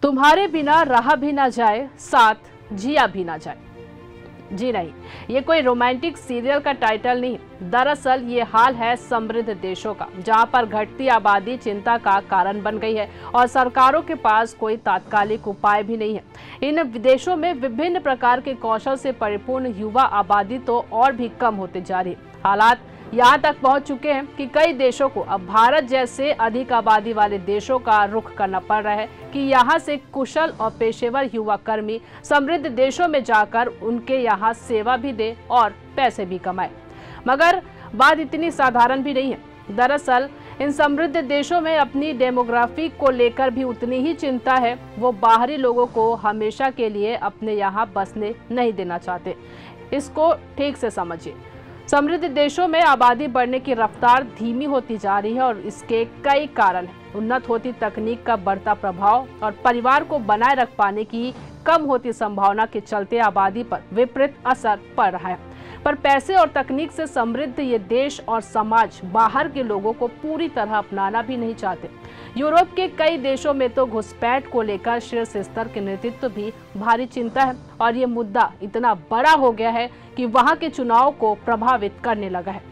तुम्हारे बिना रहा भी ना जाए, साथ जिया भी ना जाए। जी नहीं, ये कोई रोमांटिक सीरियल का टाइटल नहीं। दरअसल ये हाल है समृद्ध देशों का, जहां पर घटती आबादी चिंता का कारण बन गई है और सरकारों के पास कोई तात्कालिक उपाय भी नहीं है। इन विदेशों में विभिन्न प्रकार के कौशल से परिपूर्ण युवा आबादी तो और भी कम होते जा रही है। हालात यहाँ तक पहुँच चुके हैं कि कई देशों को अब भारत जैसे अधिक आबादी वाले देशों का रुख करना पड़ रहा है कि यहाँ से कुशल और पेशेवर युवा कर्मी समृद्ध देशों में जाकर उनके यहाँ सेवा भी दे और पैसे भी कमाए। मगर बात इतनी साधारण भी नहीं है। दरअसल इन समृद्ध देशों में अपनी डेमोग्राफी को लेकर भी उतनी ही चिंता है। वो बाहरी लोगों को हमेशा के लिए अपने यहाँ बसने नहीं देना चाहते। इसको ठीक से समझिए। समृद्ध देशों में आबादी बढ़ने की रफ्तार धीमी होती जा रही है और इसके कई कारण हैं। उन्नत होती तकनीक का बढ़ता प्रभाव और परिवार को बनाए रख पाने की कम होती संभावना के चलते आबादी पर विपरीत असर पड़ रहा है। पर पैसे और तकनीक से समृद्ध ये देश और समाज बाहर के लोगों को पूरी तरह अपनाना भी नहीं चाहते। यूरोप के कई देशों में तो घुसपैठ को लेकर शीर्ष स्तर के नेतृत्व भी भारी चिंता है और ये मुद्दा इतना बड़ा हो गया है कि वहां के चुनाव को प्रभावित करने लगा है।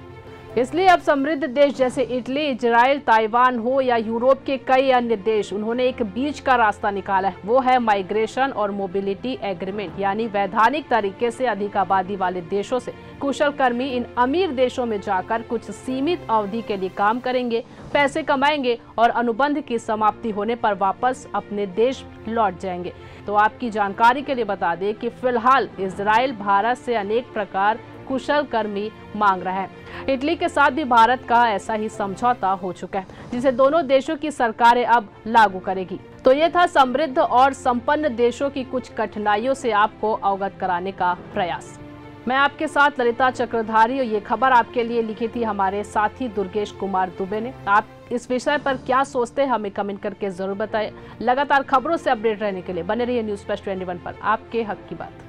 इसलिए अब समृद्ध देश जैसे इटली, इजराइल, ताइवान हो या यूरोप के कई अन्य देश, उन्होंने एक बीच का रास्ता निकाला है। वो है माइग्रेशन और मोबिलिटी एग्रीमेंट, यानी वैधानिक तरीके से अधिक आबादी वाले देशों से कुशल कर्मी इन अमीर देशों में जाकर कुछ सीमित अवधि के लिए काम करेंगे, पैसे कमाएंगे और अनुबंध की समाप्ति होने पर वापस अपने देश लौट जाएंगे। तो आपकी जानकारी के लिए बता दें कि फिलहाल इजराइल भारत से अनेक प्रकार कुशल कर्मी मांग रहा है। इटली के साथ भी भारत का ऐसा ही समझौता हो चुका है, जिसे दोनों देशों की सरकारें अब लागू करेगी। तो ये था समृद्ध और संपन्न देशों की कुछ कठिनाइयों से आपको अवगत कराने का प्रयास। मैं आपके साथ ललिता चक्रधारी और ये खबर आपके लिए लिखी थी हमारे साथी दुर्गेश कुमार दुबे ने। आप इस विषय पर क्या सोचते हैं हमें कमेंट करके जरूर बताएं। लगातार खबरों से अपडेट रहने के लिए बने रहिए न्यूज़ फर्स्ट 21 पर। आपके हक की बात।